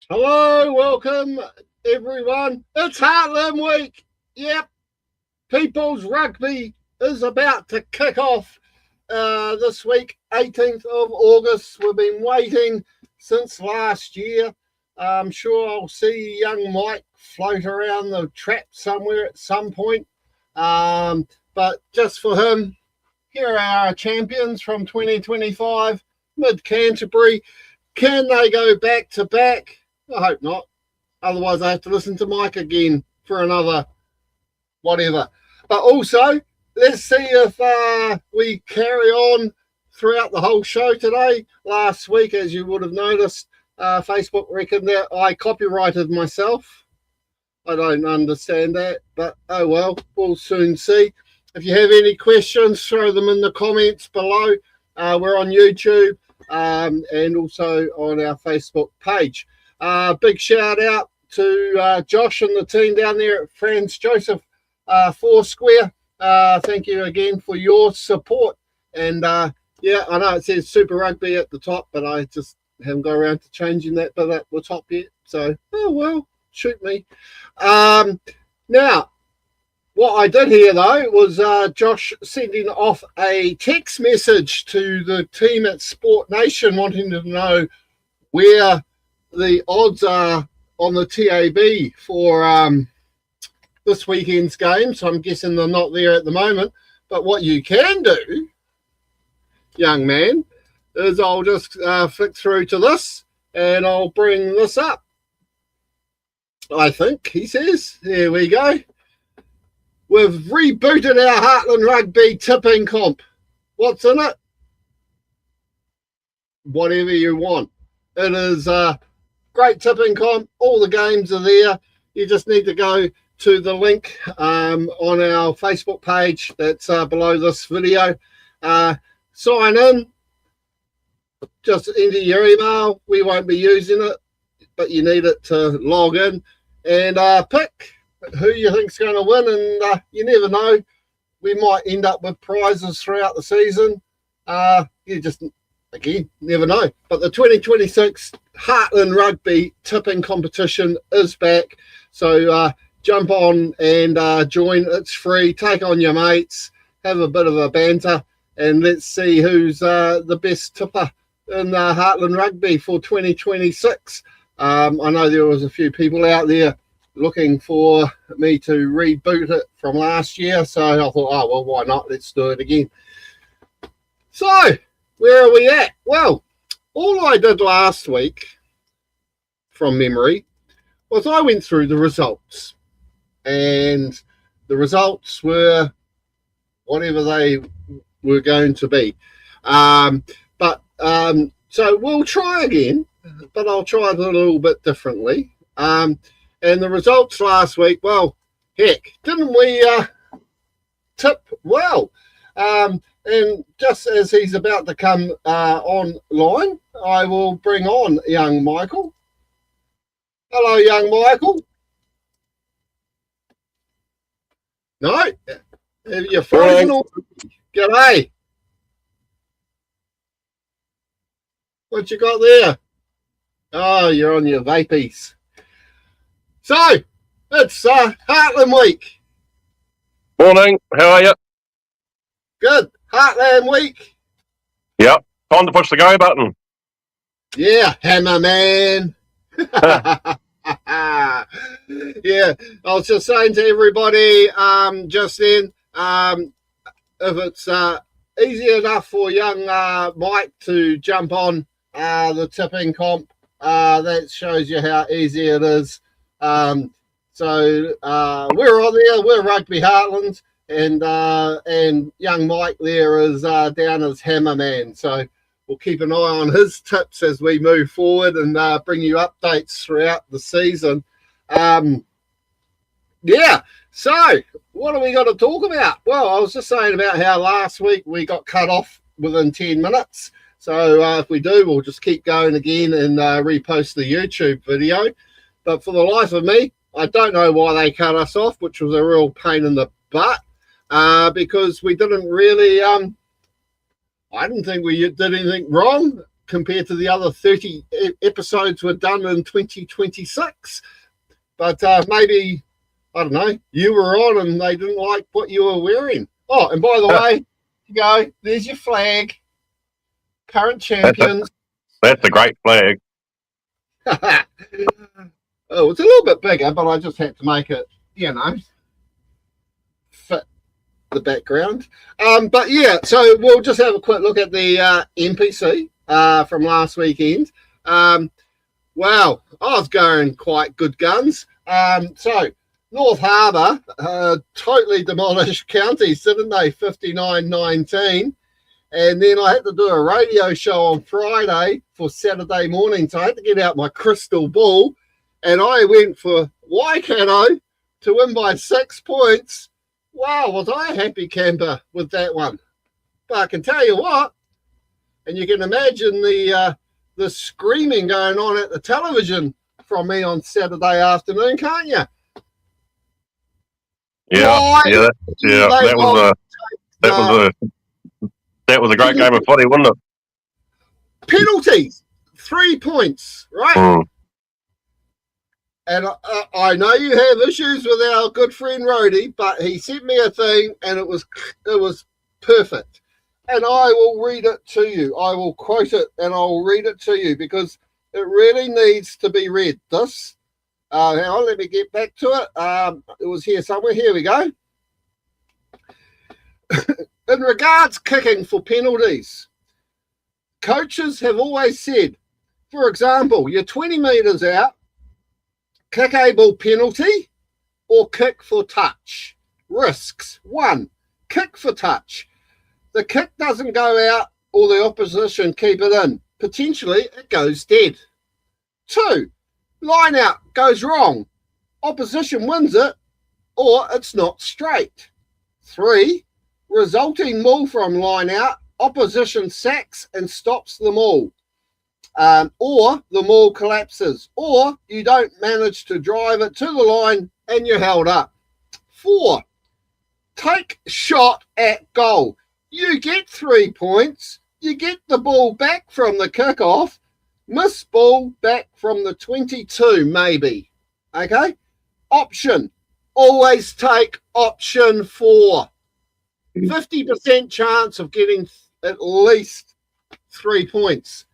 Hello, welcome everyone. It's Heartland Week. Yep, People's Rugby is about to kick off this week, 18th of August. We've been waiting since last year. I'm sure I'll see young Mike float around the trap somewhere at some point. But just for him, here are our champions from 2025, Mid-Canterbury. Can they go back to back? I hope not. Otherwise, I have to listen to Mike again for another whatever. But also, let's see if we carry on throughout the whole show today. Last week, as you would have noticed, Facebook reckoned that I copyrighted myself. I don't understand that, but oh well, we'll soon see. If you have any questions, throw them in the comments below. We're on YouTube and also on our Facebook page. Big shout out to Josh and the team down there at Franz Joseph Foursquare. Thank you again for your support. And yeah, I know it says Super Rugby at the top, but I just haven't got around to changing that bit at the top yet. So, oh well, shoot me. Now, what I did hear, though, was Josh sending off a text message to the team at Sport Nation wanting to know where the odds are on the TAB for this weekend's game. So I'm guessing they're not there at the moment. But what you can do, young man, is I'll just flick through to this and I'll bring this up. I think, he says. There we go. We've rebooted our Heartland Rugby tipping comp. What's in it? Whatever you want. It is great tipping comp. All the games are there. You just need to go to the link on our Facebook page that's below this video. Sign in. Just enter your email. We won't be using it, but you need it to log in and pick who you think's going to win. And you never know. We might end up with prizes throughout the season. You just... Again, never know. But the 2026 Heartland Rugby tipping competition is back. So jump on and join. It's free. Take on your mates. Have a bit of a banter. And let's see who's the best tipper in Heartland Rugby for 2026. I know there was a few people out there looking for me to reboot it from last year. So I thought, oh, well, why not? Let's do it again. So... where are we at? Well, all I did last week, from memory, was I went through the results. And the results were whatever they were going to be. So we'll try again, but I'll try it a little bit differently. And the results last week, well, heck, didn't we tip well? And just as he's about to come online, I will bring on young Michael. Hello, young Michael. No? Have you frozen? G'day. What you got there? Oh, you're on your vapies. So, it's Heartland Week. Morning, how are you? Good. Heartland Week. Yep. Time to push the go button. Yeah, hammer man. Yeah, I was just saying to everybody just then, if it's easy enough for young Mike to jump on the tipping comp, that shows you how easy it is. So we're on there. We're Rugby Heartland. And young Mike there is down as Hammerman. So we'll keep an eye on his tips as we move forward and bring you updates throughout the season. Yeah, so what are we going to talk about? Well, I was just saying about how last week we got cut off within 10 minutes. So if we do, we'll just keep going again and repost the YouTube video. But for the life of me, I don't know why they cut us off, which was a real pain in the butt. Because we didn't really, I didn't think we did anything wrong. compared to the other 30 episodes were done in 2026. But maybe, I don't know, you were on and they didn't like what you were wearing. Oh, and by the way, you go, there's your flag. Current champions. That's a great flag. Oh, it's a little bit bigger, but I just had to make it, fit the background. But yeah, so we'll just have a quick look at the NPC from last weekend. Wow, I was going quite good guns. So North Harbour totally demolished counties, didn't they? 59-19. And then I had to do a radio show on Friday for Saturday morning. So I had to get out my crystal ball. And I went for Waikato to win by 6 points. Wow, was I a happy camper with that one. But I can tell you what, and you can imagine the screaming going on at the television from me on Saturday afternoon, can't you? That was a great game of footy, wasn't it? Penalties, 3 points, right? Mm. And I know you have issues with our good friend Rhodey, but he sent me a thing and it was perfect. And I will read it to you. I will quote it and I'll read it to you because it really needs to be read. This, hang on, let me get back to it. It was here somewhere. Here we go. In regards kicking for penalties, coaches have always said, for example, you're 20 metres out, kick a ball penalty or kick for touch. Risks. 1, kick for touch. The kick doesn't go out or the opposition keep it in. Potentially, it goes dead. 2, line out goes wrong. Opposition wins it or it's not straight. 3, resulting maul from line out, opposition sacks and stops the maul. Or the maul collapses, or you don't manage to drive it to the line and you're held up. 4, take shot at goal. You get 3 points. You get the ball back from the kickoff. Miss ball back from the 22, maybe. Okay? Option. Always take option 4. 50% chance of getting at least 3 points.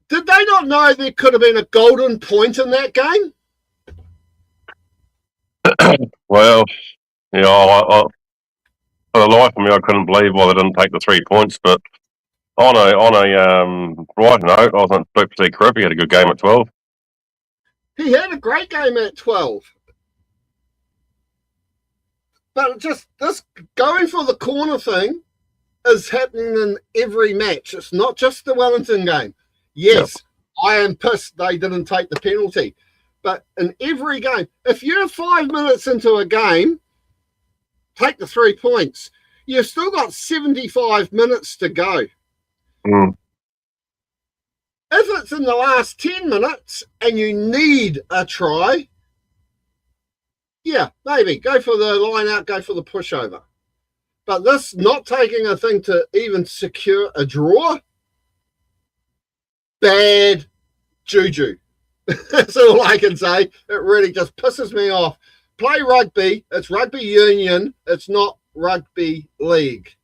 Did they not know there could have been a golden point in that game? Well, for the life of me, I couldn't believe why they didn't take the 3 points. But on a bright note, I wasn't expecting to see Crippy had a good game at 12. He had a great game at 12. But just this going for the corner thing is happening in every match. It's not just the Wellington game. Yes, I am pissed they didn't take the penalty. But in every game, if you're 5 minutes into a game, take the 3 points. You've still got 75 minutes to go. Mm. If it's in the last 10 minutes and you need a try, yeah, maybe. Go for the line out, go for the pushover. But this not taking a thing to even secure a draw, bad juju. That's all I can say. It really just pisses me off. Play rugby. It's rugby union. It's not rugby league.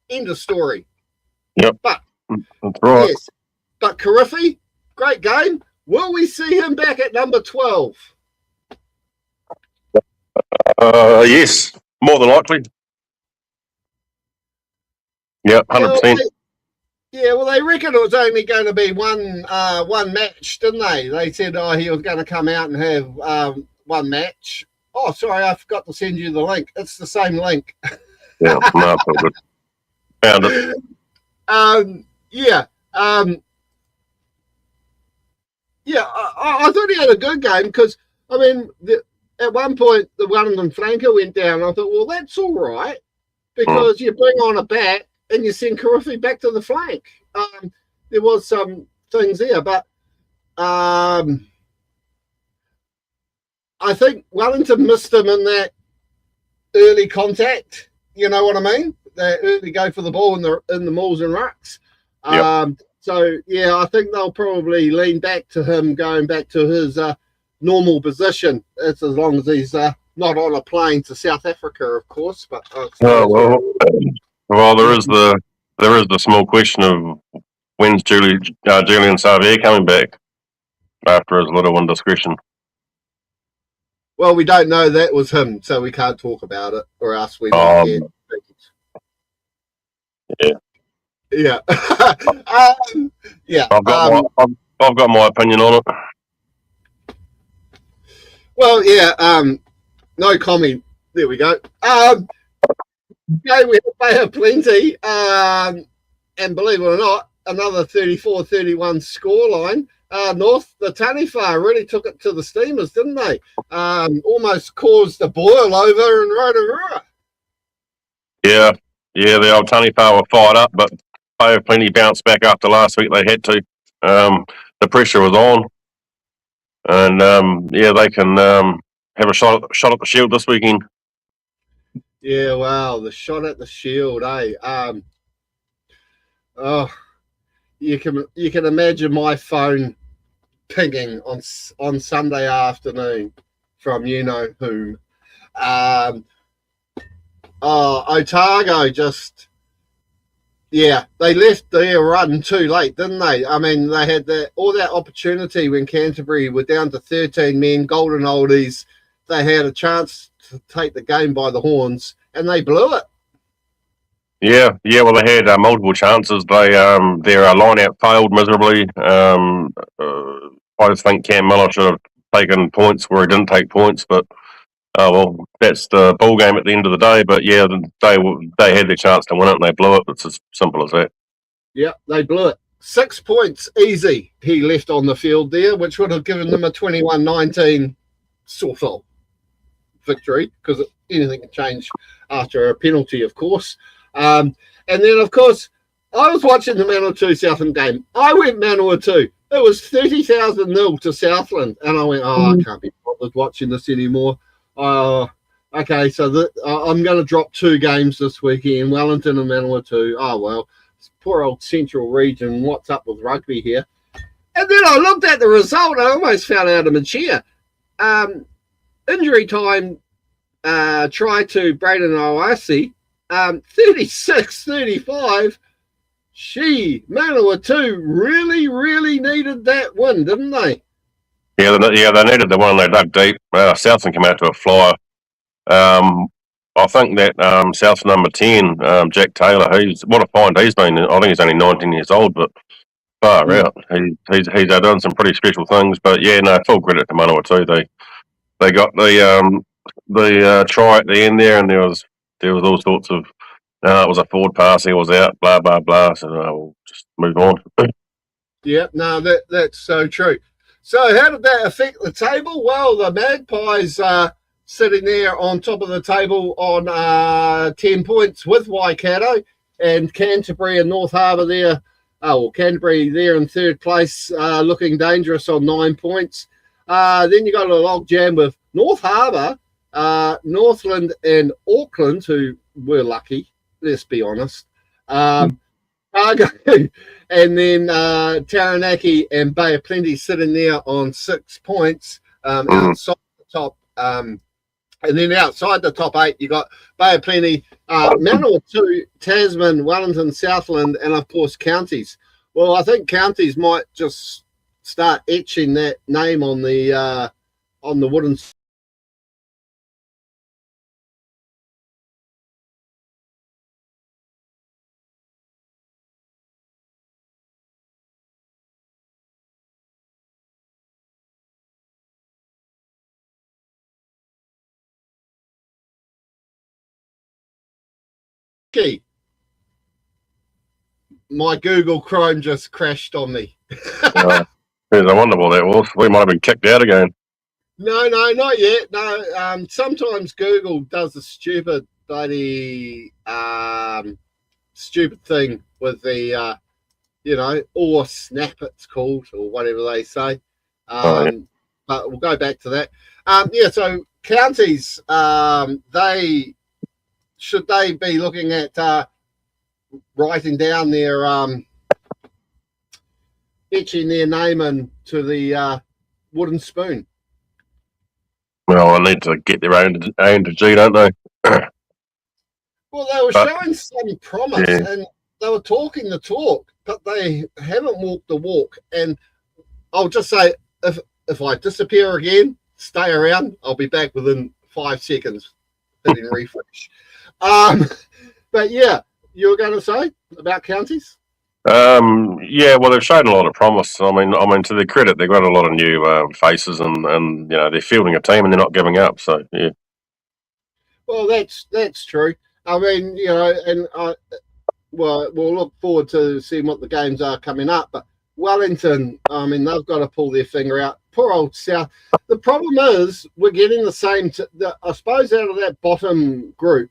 End of story. Yep. But, that's right. Yes. But Karifi, great game. Will we see him back at number 12? Yes, more than likely. Yeah, 100%. Well, they reckon it was only going to be one match, didn't they? They said, he was going to come out and have one match. Oh, sorry, I forgot to send you the link. It's the same link. Yeah, no, it's all good. Found it. I thought he had a good game because, I mean, at one point, the Wellington flanker went down. I thought, well, that's all right because you bring on a bat and you send Karifi back to the flank. There was some things there, but I think Wellington missed him in that early contact. You know what I mean? That early go for the ball in the mauls and rucks. So, yeah, I think they'll probably lean back to him going back to his normal position. It's as long as he's not on a plane to South Africa, of course. But well, there is the small question of when's Julian Xavier coming back after his little indiscretion. Well, we don't know that was him, so we can't talk about it, or else we might get. Yeah. Yeah. Yeah. I've got my opinion on it. Well, yeah. No comment. There we go. Okay, we have plenty. And believe it or not, another 34-31 scoreline. North, the Taniwha really took it to the Steamers, didn't they? Almost caused a boil over in Rotorua. Yeah, the old Taniwha were fired up, but they have plenty bounced back after last week. They had to. The pressure was on, and they can have a shot at the Shield this weekend. Yeah, wow, the shot at the Shield, eh? You can imagine my phone pinging on Sunday afternoon from you know whom. Otago just, yeah, they left their run too late, didn't they? I mean, they had all that opportunity when Canterbury were down to 13 men, golden oldies. They had a chance to take the game by the horns, and they blew it. Yeah. Well, they had multiple chances. Their line-out failed miserably. I just think Cam Miller should have taken points where he didn't take points, but that's the ball game at the end of the day. But yeah, they had their chance to win it and they blew it. It's as simple as that. Yeah, they blew it. 6 points easy he left on the field there, which would have given them a 21-19 sort of victory, because anything can change after a penalty, of course. And then, of course, I was watching the Manawatu Southland game. I went Manawatu. It was 30,000-0 to Southland. And I went, I can't be bothered watching this anymore. Okay, so I'm going to drop 2 games this weekend, Wellington and Manawatu. Oh, well, poor old Central Region. What's up with rugby here? And then I looked at the result. I almost fell out of my chair. Injury time try to Braden Owasi. 36-35. Manawatu really, really needed that win, didn't they? Yeah, they needed the one. They dug deep. Southland came out to a flyer. I think that South number 10, Jack Taylor, what a find he's been. I think he's only 19 years old, but far out. He's done some pretty special things. But yeah, no, full credit to Manawatu. They got the try at the end there, and there was all sorts of. It was a forward pass. He was out. Blah blah blah. So we'll just move on. Yeah, no, that's so true. So how did that affect the table? Well, the Magpies sitting there on top of the table on 10 points with Waikato, and Canterbury and North Harbour there. Canterbury there in third place, looking dangerous on 9 points. Then you got a log jam with North Harbour, Northland and Auckland, who were lucky, let's be honest. Cargo, and then Taranaki and Bay of Plenty sitting there on 6 points outside the top. And then outside the top 8, you got Bay of Plenty, Manawatu, Tasman, Wellington, Southland, and of course counties. Well, I think counties might just start etching that name on the wooden. My Google Chrome just crashed on me. I wonder what that was. We might have been kicked out again. No, not yet. No, sometimes Google does a stupid bloody stupid thing with the or snap it's called, or whatever they say. But we'll go back to that. So counties, should they be looking at writing down their etching their name into the wooden spoon. Well, I need to get their own to G, don't they? Well, they were showing some promise, yeah. and they were talking the talk, but they haven't walked the walk. And I'll just say, if I disappear again, stay around. I'll be back within 5 seconds, hitting refresh. But yeah, you were going to say about counties? Yeah, well, they've shown a lot of promise. I mean, to their credit, they've got a lot of new faces, and you know, they're fielding a team, and they're not giving up. So yeah. Well, that's true. I mean, you know, and we'll look forward to seeing what the games are coming up. But Wellington, I mean, they've got to pull their finger out. Poor old South. The problem is we're getting the same. I suppose out of that bottom group,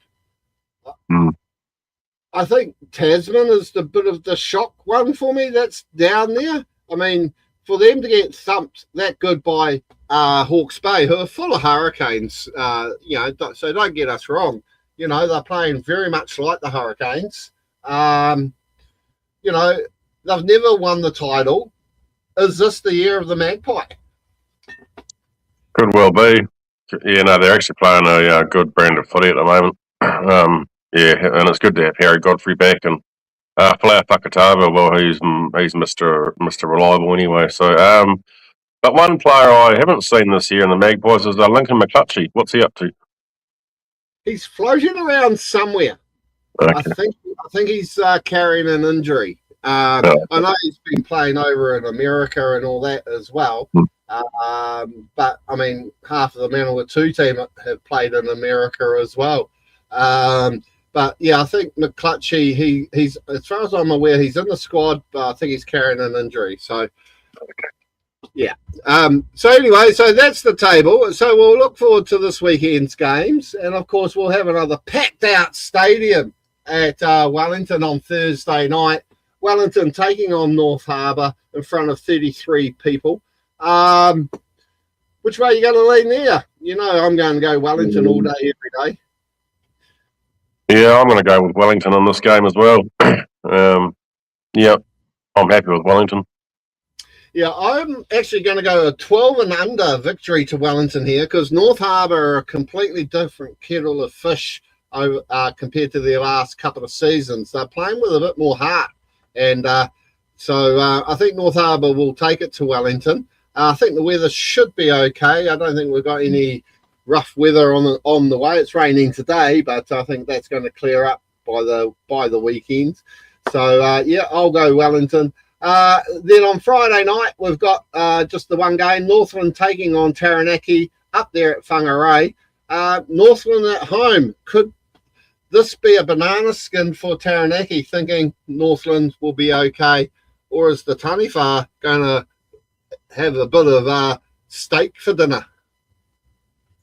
I think Tasman is the bit of the shock one for me. That's down there. I mean, for them to get thumped that good by Hawke's Bay, who are full of Hurricanes, you know, so don't get us wrong. You know, they're playing very much like the Hurricanes. You know, they've never won the title. Is this the year of the Magpie? Could well be. Yeah, no, they're actually playing a good brand of footy at the moment. Yeah, and it's good to have Harry Godfrey back, and Falao Fakatava. Well, he's Mr. Reliable anyway. So, but one player I haven't seen this year in the Magpies is Lincoln McClutchy. What's he up to? He's floating around somewhere. Okay. I think he's carrying an injury. I know he's been playing over in America and all that as well. But I mean, half of the Manawatu 2 team have played in America as well. But yeah, I think McClutchy, he's as far as I'm aware, he's in the squad, but I think he's carrying an injury. So yeah. So anyway, so that's the table. So we'll look forward to this weekend's games, and of course we'll have another packed out stadium at Wellington on Thursday night. Wellington taking on North Harbour in front of 33 people. Which way are you going to lean there? You know, I'm going to go Wellington all day, every day. Yeah, I'm going to go with Wellington on this game as well. Yeah, I'm happy with Wellington. Yeah, I'm actually going to go a 12 and under victory to Wellington here, because North Harbour are a completely different kettle of fish compared to their last couple of seasons. They're playing with a bit more heart. And so I think North Harbour will take it to Wellington. I think the weather should be okay. I don't think we've got any rough weather on the way. It's raining today, but I think that's going to clear up by the weekend. So yeah, I'll go Wellington. Then on Friday night, we've got just the one game, Northland taking on Taranaki up there at Whangarei. Northland at home. Could this be a banana skin for Taranaki, thinking Northland will be okay? Or is the Taniwha going to have a bit of steak for dinner?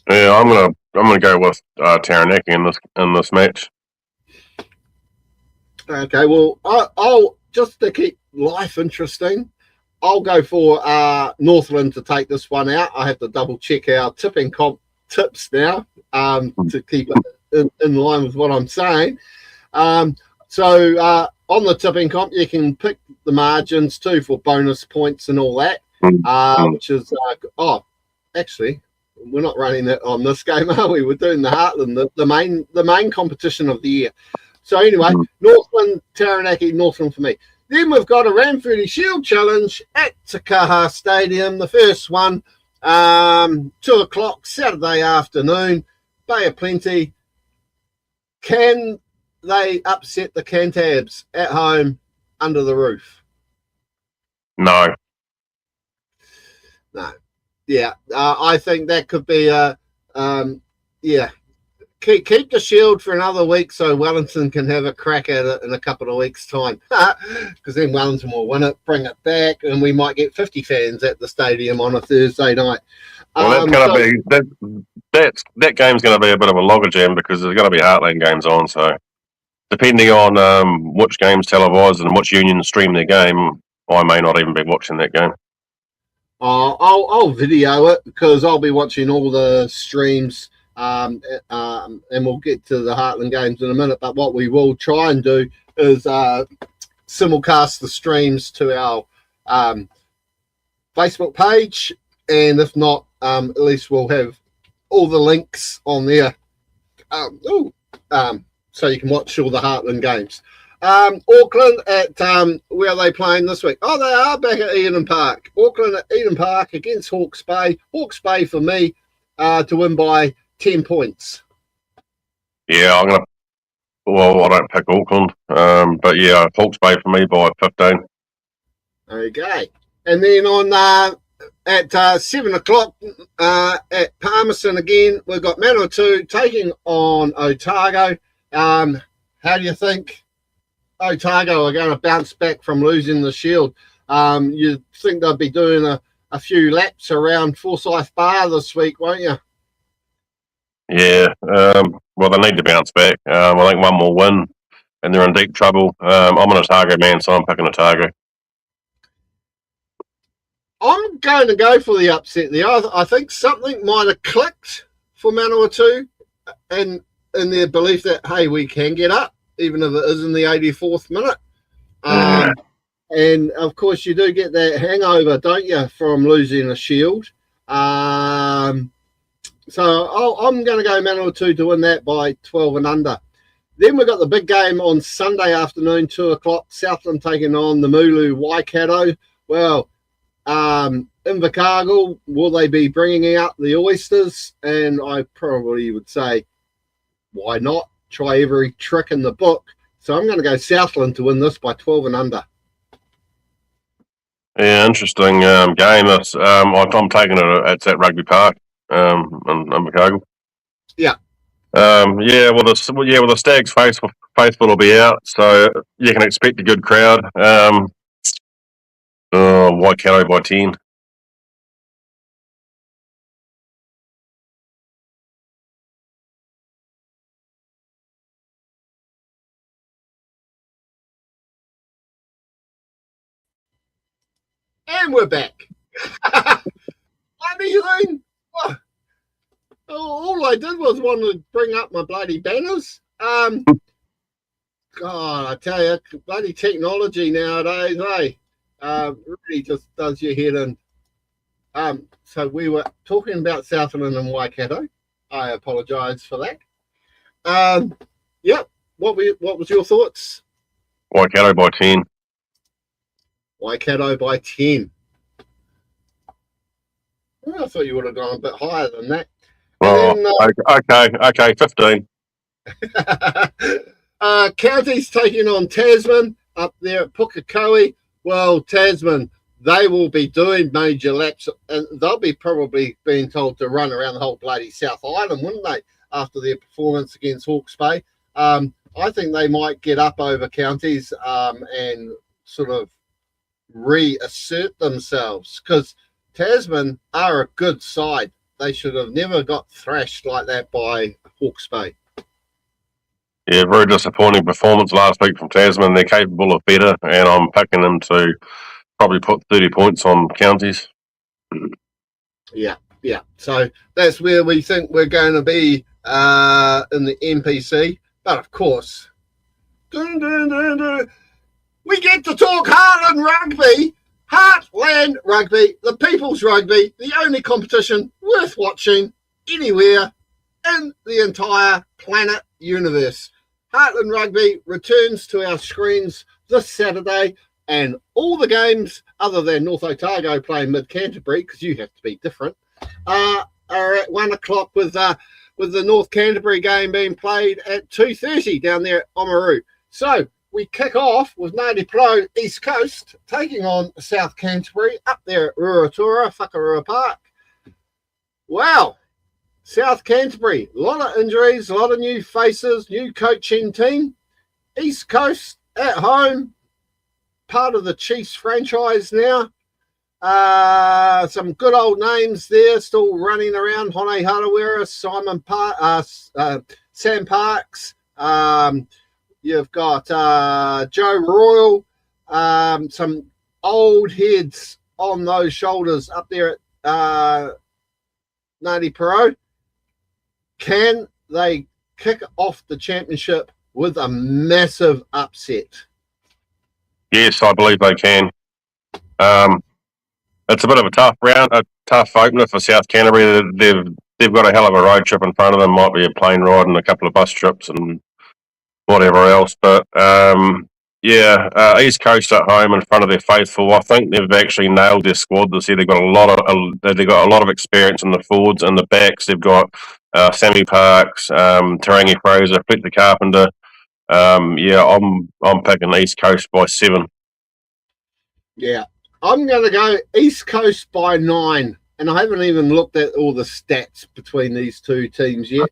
Yeah, I'm gonna go with Taranaki in this match. Okay, well, I'll just to keep life interesting, I'll go for Northland to take this one out. I have to double check our tipping comp tips now to keep it in line with what I'm saying. So on the tipping comp, you can pick the margins too for bonus points and all that, which is actually, we're not running that on this game, are we? We're doing the Heartland, the main competition of the year. So anyway, Northland, Taranaki, Northland for me. Then we've got a Ranfurly Shield Challenge at Te Kaha Stadium. The first one, 2:00 Saturday afternoon. Bay of Plenty. Can they upset the Cantabs at home under the roof? No. Yeah, I think that could be Keep the Shield for another week so Wellington can have a crack at it in a couple of weeks' time. Because then Wellington will win it, bring it back, and we might get 50 fans at the stadium on a Thursday night. Well, that's going to be that game's going to be a bit of a logjam because there's going to be Heartland games on. So depending on which game's televised and which unions stream their game, I may not even be watching that game. I'll video it because I'll be watching all the streams. And we'll get to the Heartland games in a minute. But what we will try and do is simulcast the streams to our Facebook page, and if not, at least we'll have all the links on there. So you can watch all the Heartland games. Auckland at where are they playing this week? Oh, they are back at Eden Park. Auckland at Eden Park against Hawke's Bay. Hawke's Bay for me to win by 10 points. Yeah, I don't pick Auckland, but yeah, Hawke's Bay for me by 15. Okay, and then on at 7 o'clock at Palmerston again, we've got Manawatu taking on Otago. How do you think Otago are going to bounce back from losing the Shield? You'd think they'll be doing a few laps around Forsyth Bar this week, won't you? Yeah, well, they need to bounce back. I think one more win, and they're in deep trouble. I'm an Otago man, so I'm picking Otago. I'm going to go for the upset there. I think something might have clicked for Manawatu in their belief that, hey, we can get up, even if it is in the 84th minute. And, of course, you do get that hangover, don't you, from losing a Shield. So I'm going to go Manawatu to win that by 12 and under. Then we've got the big game on Sunday afternoon, 2 o'clock, Southland taking on the Mulu Waikato. Well, Invercargill, will they be bringing out the oysters? And I probably would say, why not? Try every trick in the book. So I'm going to go Southland to win this by 12 and under. Yeah, interesting game. I'm taking it. It's at Rugby Park in Invercargill. Yeah. The Stags faithful will be out, so you can expect a good crowd. Waikato by 10. And we're back. Bloody thing. All I did was want to bring up my bloody banners. God, I tell you, bloody technology nowadays, really just does your head in. So we were talking about Southland and Waikato. I apologise for that. Yep. What was your thoughts? Waikato by 10. Waikato by 10. Well, I thought you would have gone a bit higher than that. Okay, 15. Counties taking on Tasman up there at Pukekohe. Well, Tasman, they will be doing major laps, and they'll be probably being told to run around the whole bloody South Island, wouldn't they, after their performance against Hawke's Bay? I think they might get up over Counties and sort of reassert themselves, because Tasman are a good side. They should have never got thrashed like that by Hawke's Bay. Yeah, very disappointing performance last week from Tasman. They're capable of better, and I'm picking them to probably put 30 points on Counties. Yeah. So that's where we think we're going to be in the NPC. But of course, we get to talk Heartland Rugby. Heartland Rugby, the people's rugby, the only competition worth watching anywhere in the entire planet universe. Heartland Rugby returns to our screens this Saturday, and all the games, other than North Otago playing Mid-Canterbury, because you have to be different, are at 1 o'clock with the North Canterbury game being played at 2:30 down there at Oamaru. So we kick off with Ngāti Pro East Coast taking on South Canterbury up there at Ruatura, Whakarua Park. Wow, South Canterbury, a lot of injuries, a lot of new faces, new coaching team. East Coast at home, part of the Chiefs franchise now. Some good old names there still running around. Hone Harawira, Sam Parks. You've got Joe Royal, some old heads on those shoulders up there at Ngāti Pro. Can they kick off the championship with a massive upset? Yes, I believe they can. It's a bit of a tough round, a tough opener for South Canterbury. They've got a hell of a road trip in front of them. Might be a plane ride and a couple of bus trips and whatever else. But East Coast at home in front of their faithful. I think they've actually nailed their squad this year. They've got a lot of experience in the forwards and the backs. They've got Sammy Parks, Tarangi Fraser, Fletcher Carpenter. I'm picking East Coast by 7. Yeah, I'm going to go East Coast by 9, and I haven't even looked at all the stats between these two teams yet.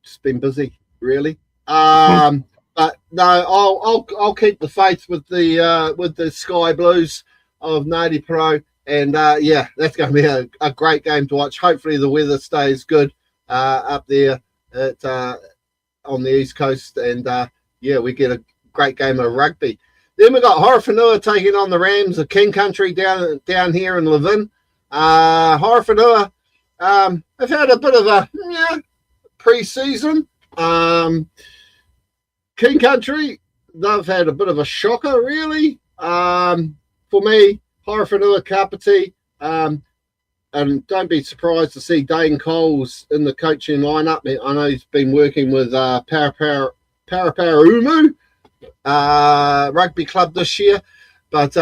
Just been busy, really. But no, I'll keep the faith with the Sky Blues of Nadi Pro, and that's going to be a great game to watch. Hopefully the weather stays good up there on the East Coast, and we get a great game of rugby. Then we got Horowhenua taking on the Rams of King Country down here in Levin. Horowhenua have had a bit of a pre-season. King Country, they've had a bit of a shocker, really. For me, Horowhenua Kapiti, and don't be surprised to see Dane Coles in the coaching lineup. I know he's been working with Paraparaumu Rugby Club this year, but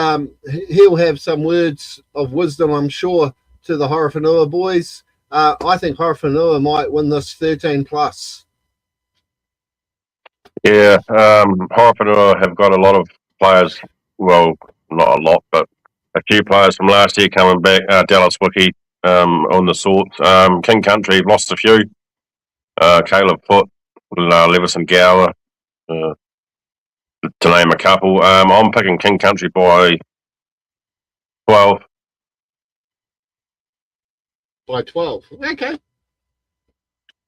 he'll have some words of wisdom, I'm sure, to the Horowhenua boys. I think Horowhenua might win this 13+. Yeah, Horowhenua have got a lot of players, well, not a lot, but a few players from last year coming back. Dallas Wiki on the sorts. King Country lost a few. Caleb Foote, Levison Gower, to name a couple. I'm picking King Country by 12. By 12. Okay.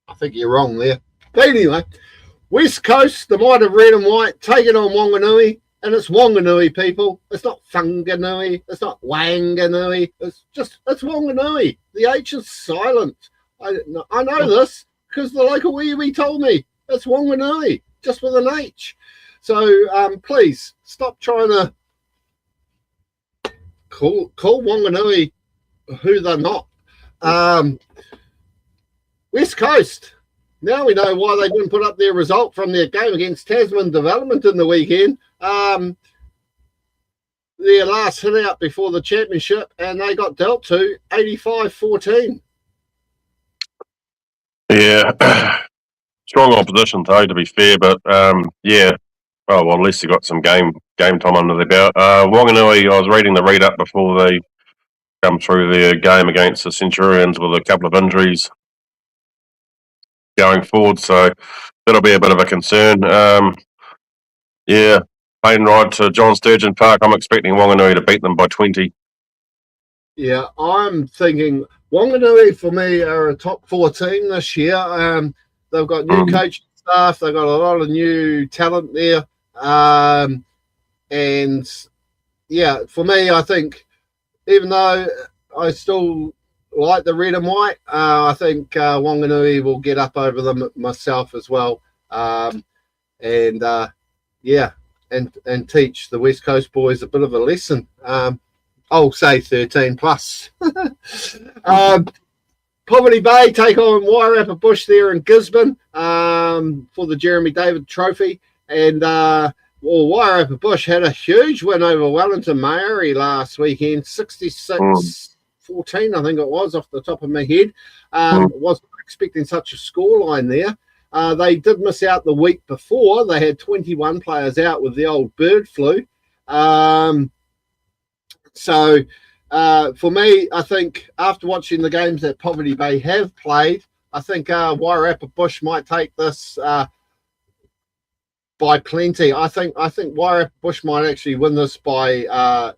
I think you're wrong there. But anyway, West Coast, the Might of Red and White, taking on Wanganui. And it's Wanganui, people. It's not Whanganui. It's not Wanganui. It's Wanganui. The H is silent. I know this because the local wee told me. It's Wanganui, just with an H. So please stop trying to call Wanganui who they're not. West Coast. Now we know why they didn't put up their result from their game against Tasman Development in the weekend. Their last hit out before the championship, and they got dealt to 85-14. Yeah, strong opposition though, to be fair, but at least they got some game time under their belt. Wanganui, I was reading the read up before they come through their game against the Centurions with a couple of injuries going forward, so that'll be a bit of a concern. Plane ride to John Sturgeon Park. I'm expecting Wanganui to beat them by 20. Yeah, I'm thinking Wanganui for me are a top 4 team this year. They've got new coaching staff. They've got a lot of new talent there. For me, I think even though I still like the red and white, I think Wanganui will get up over them myself as well. And teach the West Coast boys a bit of a lesson. I'll say 13+. Poverty Bay take on Wairarapa Bush there in Gisborne for the Jeremy David Trophy. And Wairarapa Bush had a huge win over Wellington Maori last weekend, 66-14, I think it was, off the top of my head. Wasn't expecting such a scoreline there. They did miss out the week before. They had 21 players out with the old bird flu. For me, I think after watching the games that Poverty Bay have played, I think Wairarapa Bush might take this by plenty. I think Wairarapa Bush might actually win this by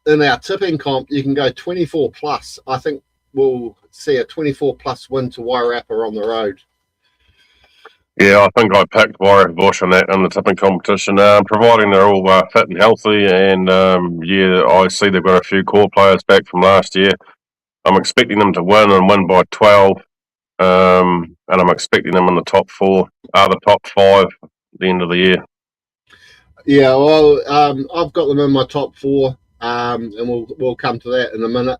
in our tipping comp. You can go 24+. I think we'll see a 24+ win to Wairarapa on the road. Yeah, I think I picked Wairarapa Bush in the tipping competition, providing they're all fit and healthy. And I see they've got a few core players back from last year. I'm expecting them to win by 12. And I'm expecting them in the top 4, the top 5 at the end of the year. Yeah, well, I've got them in my top four, and we'll come to that in a minute.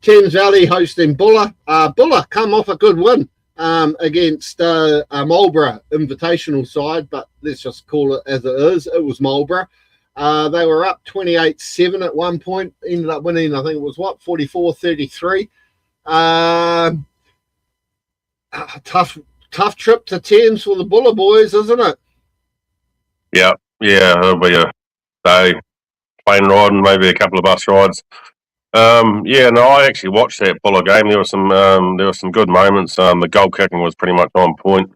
Thames Valley hosting Buller. Buller come off a good win against Marlborough Invitational side, but let's just call it as it is. It was Marlborough. They were up 28-7 at one point, ended up winning, I think it was 44-33. Tough trip to Thames for the Buller boys, isn't it? Yeah, it'll be a day plane ride and maybe a couple of bus rides. I actually watched that Buller game. There were some good moments. The goal kicking was pretty much on point.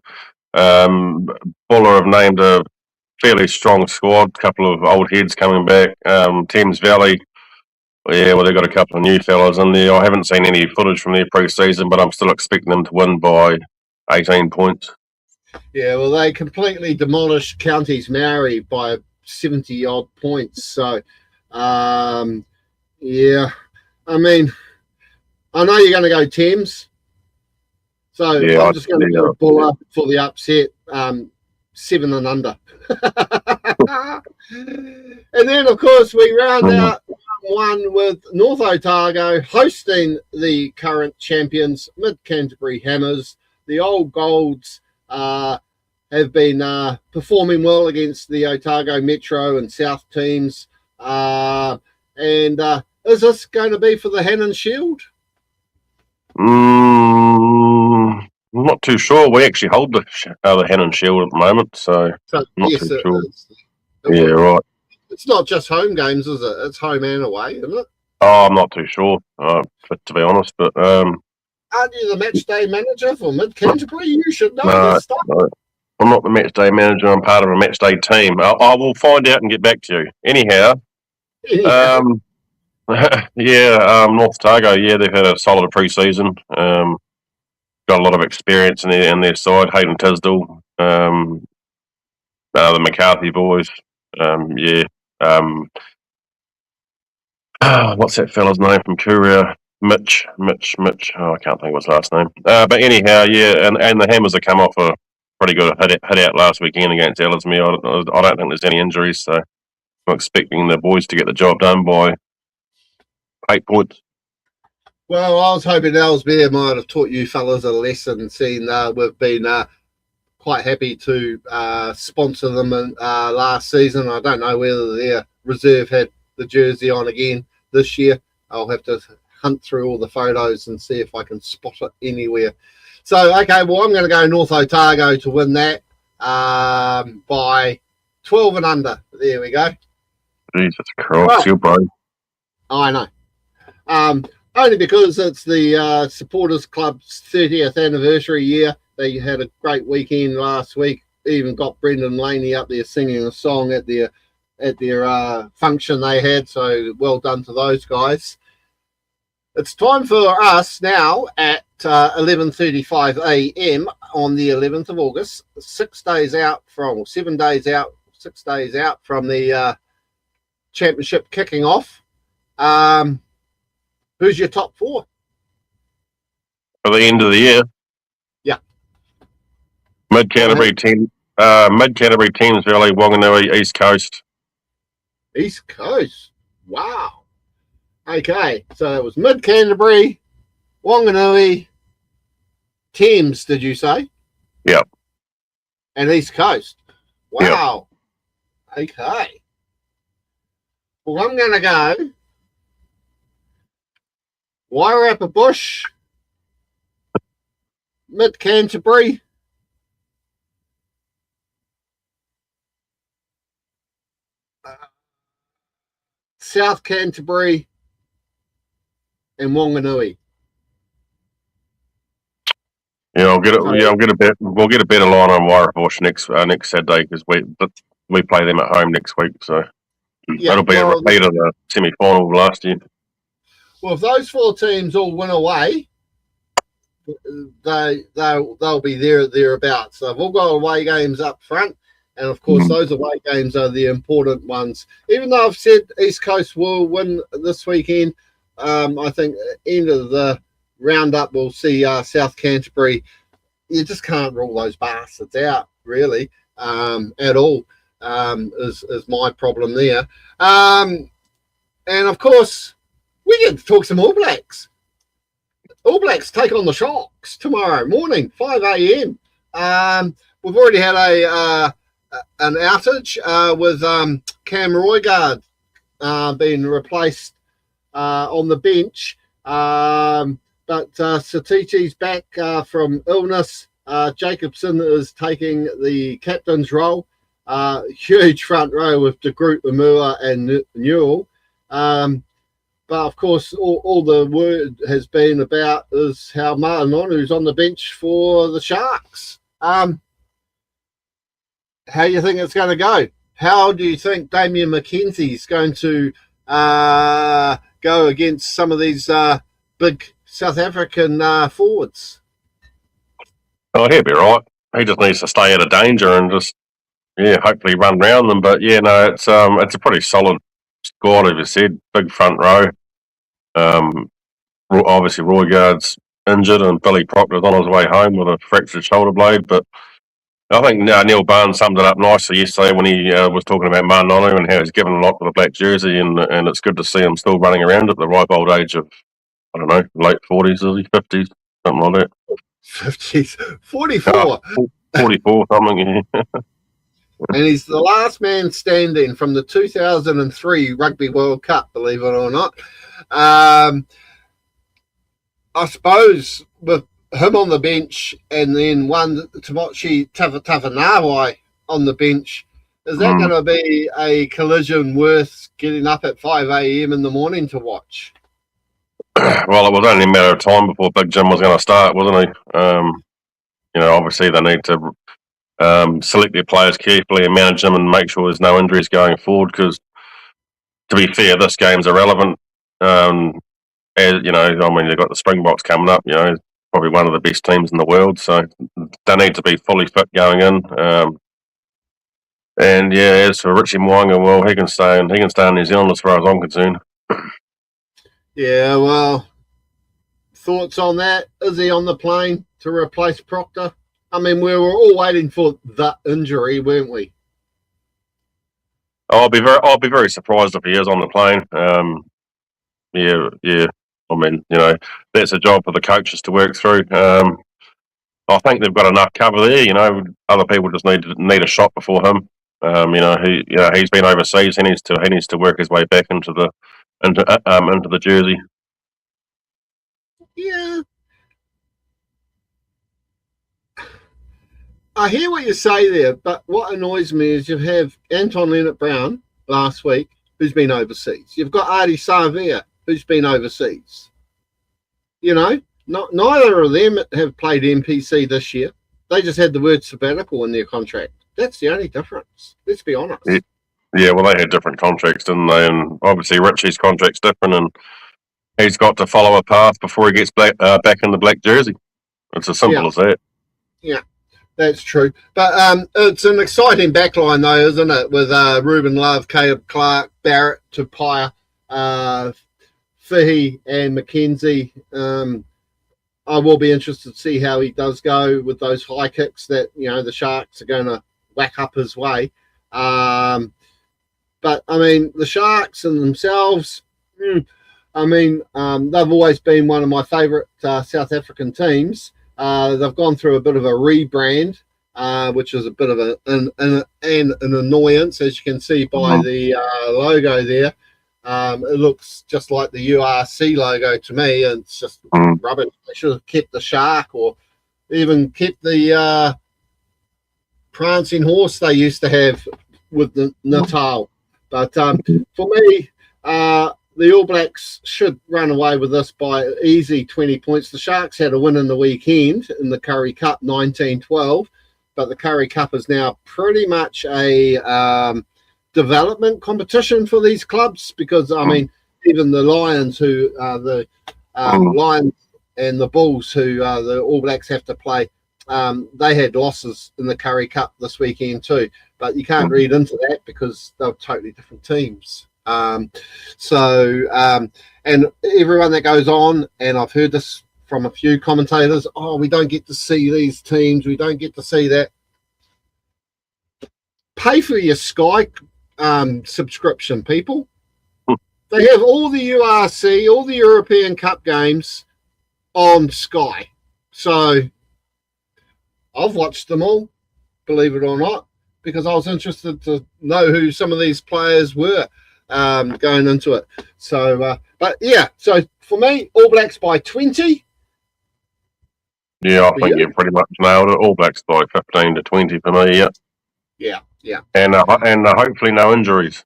Buller have named a fairly strong squad, a couple of old heads coming back. Thames Valley, they've got a couple of new fellas in there. I haven't seen any footage from their pre-season, but I'm still expecting them to win by 18 points. Yeah, well, they completely demolished Counties Maori by 70-odd points. So, yeah, I mean, I know you're going to go Thames. So I'm just going to go Buller for the upset, 7 and under. And then, of course, we round out one with North Otago hosting the current champions, Mid-Canterbury Hammers. The old Golds have been performing well against the Otago Metro and South teams. And is this going to be for the Hannon Shield? I'm not too sure. We actually hold the Hannon Shield at the moment, so I'm not too sure. Yeah, right. It's not just home games, is it? It's home and away, isn't it? Oh, I'm not too sure, to be honest. But aren't you the match day manager for Mid-Canterbury? You should know this stuff. No. I'm not the match day manager. I'm part of a match day team. I will find out and get back to you. Anyhow. North Otago, they've had a solid pre-season. Got a lot of experience in their side. Hayden Tisdall, the McCarthy boys. What's that fella's name from Courier? Mitch. I can't think of his last name. But anyhow, and the Hammers have come off a pretty good hit out last weekend against Ellesmere. I don't think there's any injuries, so I'm expecting the boys to get the job done by 8 points. Well, I was hoping Ellesmere might have taught you fellas a lesson, seeing we've been quite happy to sponsor them last season. I don't know whether their reserve had the jersey on again this year. I'll have to hunt through all the photos and see if I can spot it anywhere. So, okay, well, I'm going to go North Otago to win that by 12 and under. There we go. Jesus Christ, you bro. I know. Only because it's the Supporters Club's 30th anniversary year. They had a great weekend last week. Even got Brendan Laney up there singing a song at their function they had. So well done to those guys. It's time for us now at 11:35 a.m. on the 11th of August. 6 days out from the championship kicking off. Who's your top four? For the end of the year? Yeah. Mid-Canterbury team, Mid-Canterbury, Thames Valley, Wanganui, East Coast. East Coast. Wow. Okay, so it was Mid-Canterbury, Wanganui, Thames, did you say? Yep. And East Coast. Wow. Yep. Okay. Well, I'm going to go Wairarapa Bush, Mid-Canterbury, South Canterbury, and Wanganui. Yeah, I'll get a bet. We'll get a better line on Wairarapa Bush next Saturday because we play them at home next week. So that'll be a repeat of the semi-final of last year. Well, if those four teams all win away, they'll be thereabouts. So they've all got away games up front, and of course those away games are the important ones. Even though I've said East Coast will win this weekend, I think end of the roundup we'll see South Canterbury. You just can't rule those bastards out really at all. is my problem there. And of course, we get to talk some All Blacks. All Blacks take on the Sharks tomorrow morning, 5 a.m. We've already had an outage with Cam Roigard being replaced on the bench. But Satiti's back from illness. Jacobson is taking the captain's role. Huge front row with De Groot, Umua and Newell. But of course, all the word has been about is how Ma'anonu is on the bench for the Sharks. How do you think it's going to go? How do you think Damian McKenzie's going to go against some of these big South African forwards? Oh, he'll be right. He just needs to stay out of danger and just, hopefully run round them. But it's a pretty solid squad, as you said. Big front row. Obviously, Roigard's injured and Billy Proctor's on his way home with a fractured shoulder blade. But I think Neil Barnes summed it up nicely yesterday when he was talking about Ma'anonu and how he's given a lot for the black jersey, and it's good to see him still running around at the ripe old age of, I don't know, late 40s, 50s, something like that. 50s, 44. 44, something, yeah. And he's the last man standing from the 2003 Rugby World Cup, believe it or not. I suppose with him on the bench and then one Timochi Tavanawa on the bench, is that going to be a collision worth getting up at 5 a.m. in the morning to watch? Well, it was only a matter of time before Big Jim was going to start, wasn't he? Obviously they need to select their players carefully and manage them and make sure there's no injuries going forward, because to be fair, this game's irrelevant. As you've got the Springboks coming up, probably one of the best teams in the world, so they need to be fully fit going in. As for Richie Mo'unga, well, he can stay in New Zealand as far as I'm concerned. Yeah, well, thoughts on that? Is he on the plane to replace Proctor? I mean, we were all waiting for the injury, weren't we? I'll be very surprised if he is on the plane. Yeah. I mean, that's a job for the coaches to work through. I think they've got enough cover there. Other people just need a shot before him. He's been overseas. He needs to work his way back into the jersey. Yeah. I hear what you say there, but what annoys me is you have Anton Leonard-Brown last week, who's been overseas. You've got Ardie Savea, who's been overseas. Neither of them have played NPC this year. They just had the word sabbatical in their contract. That's the only difference. Let's be honest. Yeah, well, they had different contracts, didn't they? And obviously Richie's contract's different, and he's got to follow a path before he gets back in the black jersey. It's as simple as that. Yeah. That's true. But it's an exciting backline, though, isn't it? With Ruben Love, Caleb Clark, Barrett, Tupaia, Fihi and McKenzie. I will be interested to see how he does go with those high kicks that, the Sharks are going to whack up his way. But, I mean, the Sharks and themselves, they've always been one of my favourite South African teams. They've gone through a bit of a rebrand, which is a bit of an annoyance, as you can see by the logo there. It looks just like the URC logo to me, and it's just rubbish. They should have kept the shark, or even kept the prancing horse they used to have with the Natal. But for me, the All Blacks should run away with this by easy 20 points. The Sharks had a win in the weekend in the Curry Cup, 19-12, but the Curry Cup is now pretty much a development competition for these clubs, because, even the Lions, Lions and the Bulls, who the All Blacks have to play, they had losses in the Curry Cup this weekend too. But you can't read into that because they're totally different teams. And everyone that goes on, and I've heard this from a few commentators, we don't get to see these teams, we don't get to see that. pay for your Sky subscription, people. They have all the URC, all the European Cup games on Sky. So I've watched them all, believe it or not, because I was interested to know who some of these players were going into it. So, but yeah, so for me, All Blacks by 20. Yeah, I think you pretty much nailed it. All Blacks by 15 to 20 for me, yeah. Yeah. And hopefully no injuries.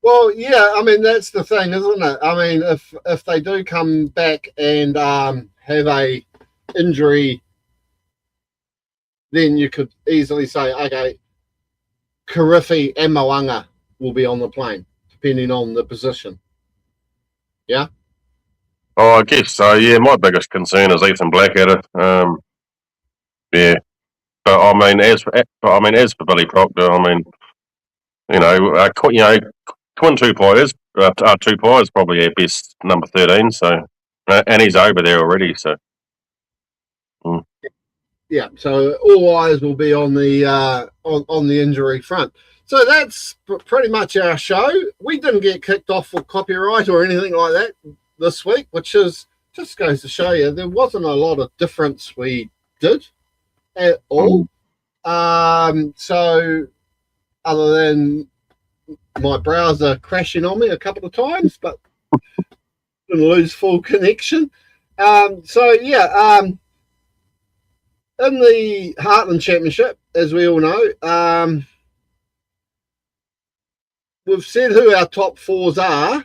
Well, yeah, I mean, that's the thing, isn't it? I mean, if they do come back and have a injury, then you could easily say, okay, Karifi and Moanga will be on the plane, depending on the position. Yeah? Oh, I guess so, yeah. My biggest concern is Ethan Blackadder. Yeah. But I mean, as for Billy Proctor, I mean, Twin Tupai is Tupai is probably our best number 13. So, and he's over there already. So, yeah. So all eyes will be on the on the injury front. So that's pretty much our show. We didn't get kicked off for copyright or anything like that this week, which is just goes to show you there wasn't a lot of difference we did at all. So other than my browser crashing on me a couple of times, but didn't lose full connection. So yeah, in the Heartland Championship, as we all know, we've said who our top fours are.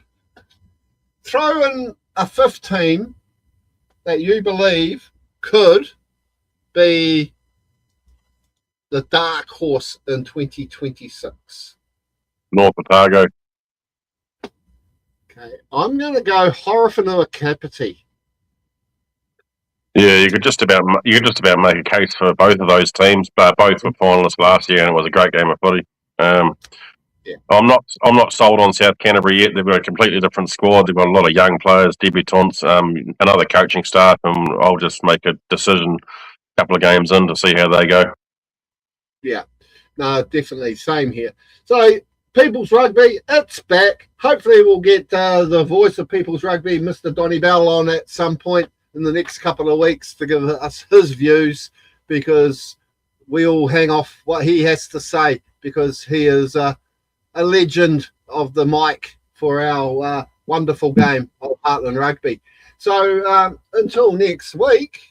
Throw in a fifth team that you believe could be the dark horse in 2026. North Otago. Okay, I'm going to go Horowhenua Kapiti. Yeah, you could just about make a case for both of those teams. But both were finalists last year, and it was a great game of footy. Yeah. I'm not sold on South Canterbury yet. They've got a completely different squad. They've got a lot of young players, debutants, another coaching staff, and I'll just make a decision a couple of games in to see how they go. Yeah, no, definitely same here. So People's Rugby, it's back. Hopefully we'll get the voice of People's Rugby, Mr. Donny Bell, on at some point in the next couple of weeks to give us his views, because we all hang off what he has to say, because he is a legend of the mic for our wonderful game of Heartland Rugby. So until next week,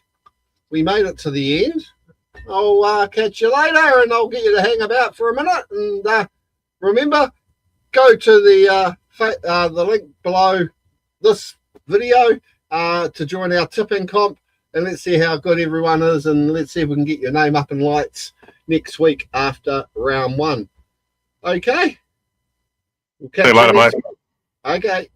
we made it to the end. I'll catch you later, and I'll get you to hang about for a minute. And remember, go to the link below this video to join our tipping comp, and let's see how good everyone is, and let's see if we can get your name up in lights next week after round 1. Okay? We'll catch See you later, mate. Okay.